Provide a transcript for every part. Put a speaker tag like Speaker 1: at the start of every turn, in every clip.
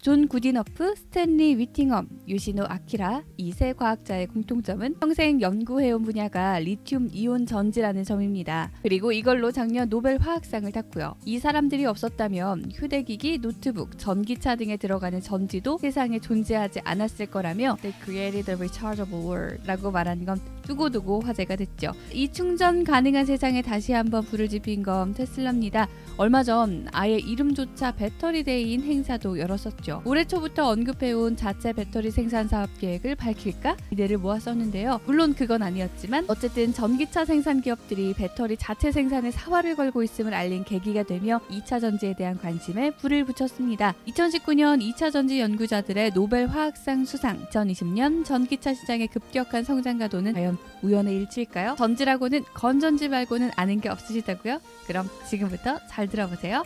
Speaker 1: 존 구디너프, 스탠리 위팅엄, 요시노 아키라 이 세 과학자의 공통점은 평생 연구해온 분야가 리튬 이온 전지라는 점입니다. 그리고 이걸로 작년 노벨 화학상을 탔고요. 이 사람들이 없었다면 휴대기기, 노트북, 전기차 등에 들어가는 전지도 세상에 존재하지 않았을 거라며 They created a rechargeable world 라고 말한 건 두고두고 화제가 됐죠. 이 충전 가능한 세상에 다시 한번 불을 지핀 건 테슬라입니다. 얼마 전 아예 이름조차 배터리데이인 행사도 열었었죠. 올해 초부터 언급해온 자체 배터리 생산 사업 계획을 밝힐까 기대를 모았었는데요. 물론 그건 아니었지만 어쨌든 전기차 생산 기업들이 배터리 자체 생산에 사활을 걸고 있음을 알린 계기가 되며 2차 전지에 대한 관심에 불을 붙였습니다. 2019년 2차 전지 연구자들의 노벨 화학상 수상, 2020년 전기차 시장의 급격한 성장 가도는 과연 우연의 일치일까요? 전지라고는 건전지 말고는 아는 게 없으시다고요? 그럼 지금부터 잘 들어보세요.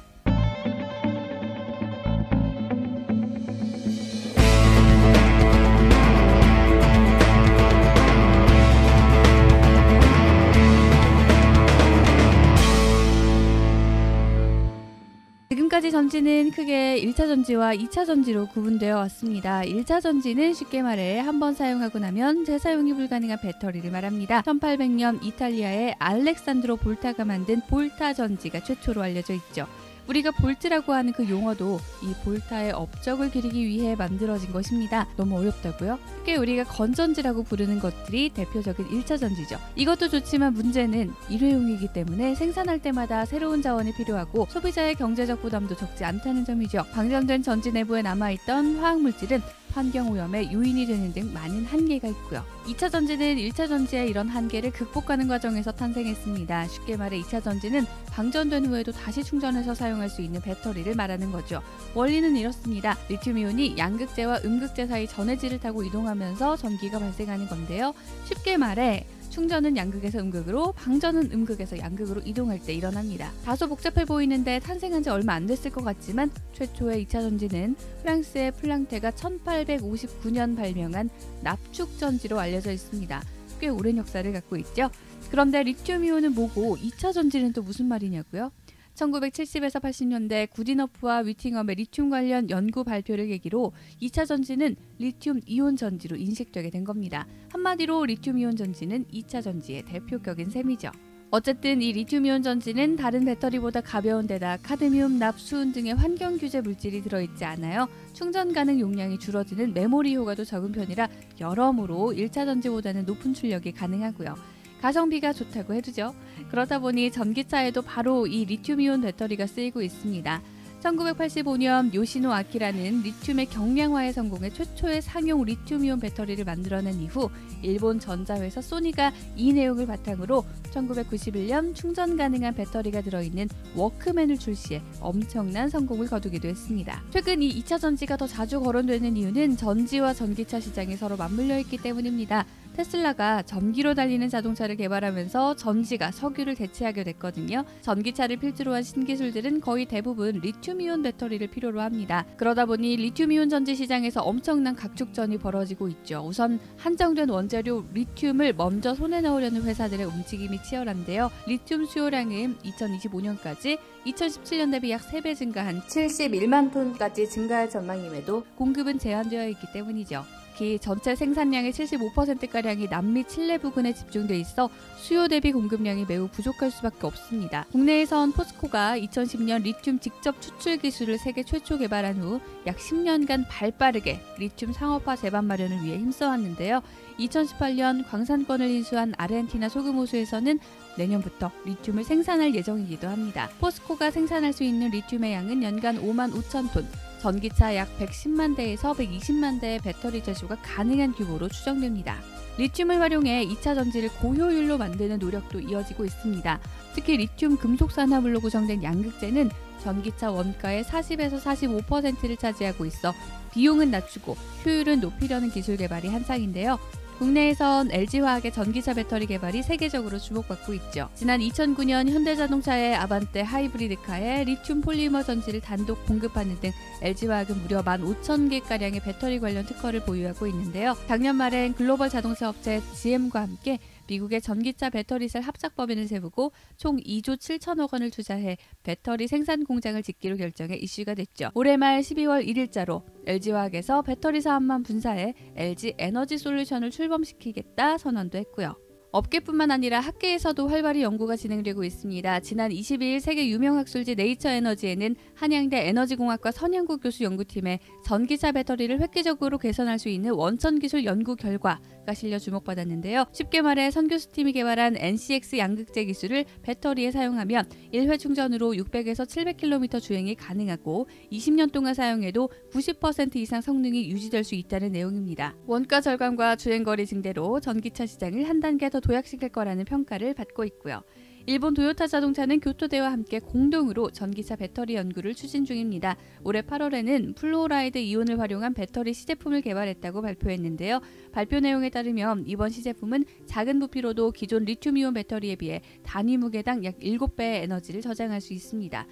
Speaker 1: 지금까지 전지는 크게 1차 전지와 2차 전지로 구분되어 왔습니다. 1차 전지는 쉽게 말해 한번 사용하고 나면 재사용이 불가능한 배터리를 말합니다. 1800년 이탈리아의 알렉산드로 볼타가 만든 볼타 전지가 최초로 알려져 있죠. 우리가 볼트라고 하는 그 용어도 이 볼타의 업적을 기리기 위해 만들어진 것입니다. 너무 어렵다고요? 꽤 우리가 건전지라고 부르는 것들이 대표적인 1차 전지죠. 이것도 좋지만 문제는 일회용이기 때문에 생산할 때마다 새로운 자원이 필요하고 소비자의 경제적 부담도 적지 않다는 점이죠. 방전된 전지 내부에 남아있던 화학물질은 환경오염의 요인이 되는 등 많은 한계가 있고요. 2차 전지는 1차 전지의 이런 한계를 극복하는 과정에서 탄생했습니다. 쉽게 말해 2차 전지는 방전된 후에도 다시 충전해서 사용할 수 있는 배터리를 말하는 거죠. 원리는 이렇습니다. 리튬이온이 양극재와 음극재 사이 전해질을 타고 이동하면서 전기가 발생하는 건데요. 쉽게 말해 충전은 양극에서 음극으로, 방전은 음극에서 양극으로 이동할 때 일어납니다. 다소 복잡해 보이는데 탄생한 지 얼마 안 됐을 것 같지만 최초의 2차 전지는 프랑스의 플랑테가 1859년 발명한 납축전지로 알려져 있습니다. 꽤 오랜 역사를 갖고 있죠. 그런데 리튬이온은 뭐고 2차 전지는 또 무슨 말이냐고요? 1970에서 80년대 구디너프와 위팅엄의 리튬 관련 연구 발표를 계기로 2차 전지는 리튬 이온 전지로 인식되게 된 겁니다. 한마디로 리튬 이온 전지는 2차 전지의 대표격인 셈이죠. 어쨌든 이 리튬 이온 전지는 다른 배터리보다 가벼운 데다 카드뮴, 납, 수은 등의 환경 규제 물질이 들어있지 않아요. 충전 가능 용량이 줄어드는 메모리 효과도 적은 편이라 여러모로 1차 전지보다는 높은 출력이 가능하고요. 가성비가 좋다고 해두죠. 그러다 보니 전기차에도 바로 이 리튬이온 배터리가 쓰이고 있습니다. 1985년 요시노 아키라는 리튬의 경량화에 성공해 최초의 상용 리튬이온 배터리를 만들어낸 이후 일본 전자회사 소니가 이 내용을 바탕으로 1991년 충전 가능한 배터리가 들어있는 워크맨을 출시해 엄청난 성공을 거두기도 했습니다. 최근 이 2차 전지가 더 자주 거론되는 이유는 전지와 전기차 시장이 서로 맞물려 있기 때문입니다. 테슬라가 전기로 달리는 자동차를 개발하면서 전지가 석유를 대체하게 됐거든요. 전기차를 필두로 한 신기술들은 거의 대부분 리튬이온 배터리를 필요로 합니다. 그러다 보니 리튬이온 전지 시장에서 엄청난 각축전이 벌어지고 있죠. 우선 한정된 원재료 리튬을 먼저 손에 넣으려는 회사들의 움직임이 치열한데요. 리튬 수요량은 2025년까지 2017년 대비 약 3배 증가한 71만 톤까지 증가할 전망임에도 공급은 제한되어 있기 때문이죠. 특히 전체 생산량의 75%가량이 남미 칠레 부근에 집중돼 있어 수요 대비 공급량이 매우 부족할 수밖에 없습니다. 국내에선 포스코가 2010년 리튬 직접 추출 기술을 세계 최초 개발한 후 약 10년간 발빠르게 리튬 상업화 제반 마련을 위해 힘써왔는데요. 2018년 광산권을 인수한 아르헨티나 소금호수에서는 내년부터 리튬을 생산할 예정이기도 합니다. 포스코가 생산할 수 있는 리튬의 양은 연간 5만 5천 톤, 전기차 약 110만 대에서 120만 대의 배터리 제조가 가능한 규모로 추정됩니다. 리튬을 활용해 2차 전지를 고효율로 만드는 노력도 이어지고 있습니다. 특히 리튬 금속 산화물로 구성된 양극재는 전기차 원가의 40에서 45%를 차지하고 있어 비용은 낮추고 효율은 높이려는 기술 개발이 한창인데요. 국내에선 LG화학의 전기차 배터리 개발이 세계적으로 주목받고 있죠. 지난 2009년 현대자동차의 아반떼 하이브리드카에 리튬 폴리머 전지를 단독 공급하는 등 LG화학은 무려 15,000개가량의 배터리 관련 특허를 보유하고 있는데요. 작년 말엔 글로벌 자동차 업체 GM과 함께 미국의 전기차 배터리셀 합작 법인을 세우고 총 2조 7천억 원을 투자해 배터리 생산 공장을 짓기로 결정해 이슈가 됐죠. 올해 말 12월 1일자로 LG화학에서 배터리 사업만 분사해 LG 에너지 솔루션을 출범시키겠다 선언도 했고요. 업계뿐만 아니라 학계에서도 활발히 연구가 진행되고 있습니다. 지난 22일 세계 유명 학술지 네이처 에너지에는 한양대 에너지공학과 선양구 교수 연구팀의 전기차 배터리를 획기적으로 개선할 수 있는 원천 기술 연구 결과가 실려 주목받았는데요. 쉽게 말해 선 교수팀이 개발한 NCX 양극재 기술을 배터리에 사용하면 1회 충전으로 600에서 700km 주행이 가능하고 20년 동안 사용해도 90% 이상 성능이 유지될 수 있다는 내용입니다. 원가 절감과 주행거리 증대로 전기차 시장을 한 단계 더 도약시킬 거라는 평가를 받고 있고요. 일본 도요타 자동차는 교토대와 함께 공동으로 전기차 배터리 연구를 추진 중입니다. 올해 8월에는 플루오라이드 이온을 활용한 배터리 시제품을 개발했다고 발표했는데요. 발표 내용에 따르면 이번 시제품은 작은 부피로도 기존 리튬이온 배터리에 비해 단위 무게당 약 7배의 에너지를 저장할 수 있습니다.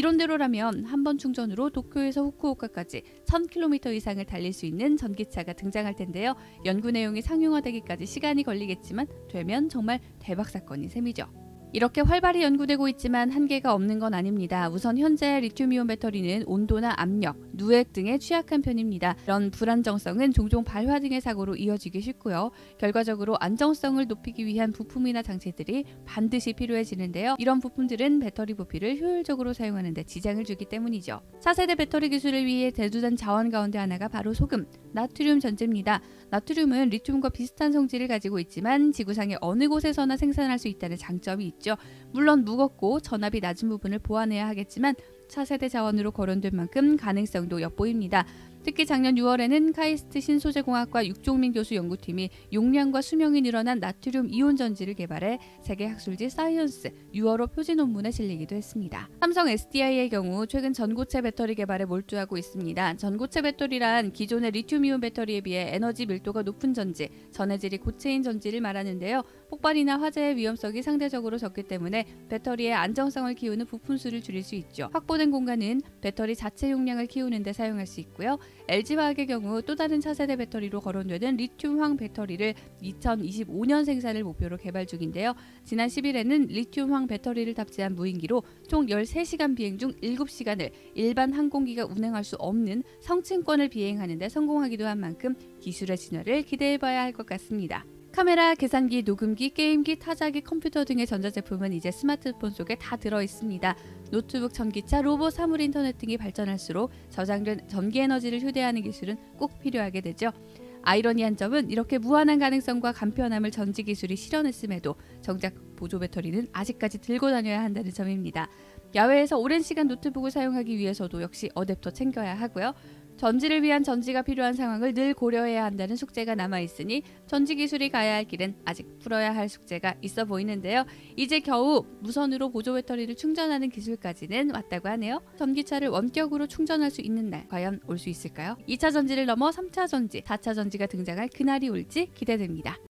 Speaker 1: 이론대로라면 한 번 충전으로 도쿄에서 후쿠오카까지 1000km 이상을 달릴 수 있는 전기차가 등장할 텐데요. 연구 내용이 상용화되기까지 시간이 걸리겠지만 되면 정말 대박 사건인 셈이죠. 이렇게 활발히 연구되고 있지만 한계가 없는 건 아닙니다. 우선 현재 리튬이온 배터리는 온도나 압력, 누액 등에 취약한 편입니다. 이런 불안정성은 종종 발화 등의 사고로 이어지기 쉽고요. 결과적으로 안정성을 높이기 위한 부품이나 장치들이 반드시 필요해지는데요. 이런 부품들은 배터리 부피를 효율적으로 사용하는 데 지장을 주기 때문이죠. 차세대 배터리 기술을 위해 대두된 자원 가운데 하나가 바로 소금, 나트륨 전지입니다. 나트륨은 리튬과 비슷한 성질을 가지고 있지만 지구상의 어느 곳에서나 생산할 수 있다는 장점이 있죠. 물론 무겁고 전압이 낮은 부분을 보완해야 하겠지만 차세대 자원으로 거론된 만큼 가능성도 엿보입니다. 특히 작년 6월에는 카이스트 신소재공학과 육종민 교수 연구팀이 용량과 수명이 늘어난 나트륨 이온 전지를 개발해 세계 학술지 사이언스 유어로 표지 논문에 실리기도 했습니다. 삼성 SDI의 경우 최근 전고체 배터리 개발에 몰두하고 있습니다. 전고체 배터리란 기존의 리튬이온 배터리에 비해 에너지 밀도가 높은 전지, 전해질이 고체인 전지를 말하는데요. 폭발이나 화재의 위험성이 상대적으로 적기 때문에 배터리의 안정성을 키우는 부품 수를 줄일 수 있죠. 확보된 공간은 배터리 자체 용량을 키우는 데 사용할 수 있고요. LG화학의 경우 또 다른 차세대 배터리로 거론되는 리튬황 배터리를 2025년 생산을 목표로 개발 중인데요. 지난 10일에는 리튬황 배터리를 탑재한 무인기로 총 13시간 비행 중 7시간을 일반 항공기가 운행할 수 없는 성층권을 비행하는 데 성공하기도 한 만큼 기술의 진화를 기대해봐야 할 것 같습니다. 카메라, 계산기, 녹음기, 게임기, 타자기, 컴퓨터 등의 전자제품은 이제 스마트폰 속에 다 들어있습니다. 노트북, 전기차, 로봇, 사물 인터넷 등이 발전할수록 저장된 전기 에너지를 휴대하는 기술은 꼭 필요하게 되죠. 아이러니한 점은 이렇게 무한한 가능성과 간편함을 전지 기술이 실현했음에도 정작 보조 배터리는 아직까지 들고 다녀야 한다는 점입니다. 야외에서 오랜 시간 노트북을 사용하기 위해서도 역시 어댑터 챙겨야 하고요. 전지를 위한 전지가 필요한 상황을 늘 고려해야 한다는 숙제가 남아있으니 전지 기술이 가야 할 길은 아직 풀어야 할 숙제가 있어 보이는데요. 이제 겨우 무선으로 보조 배터리를 충전하는 기술까지는 왔다고 하네요. 전기차를 원격으로 충전할 수 있는 날 과연 올 수 있을까요? 2차 전지를 넘어 3차 전지, 4차 전지가 등장할 그날이 올지 기대됩니다.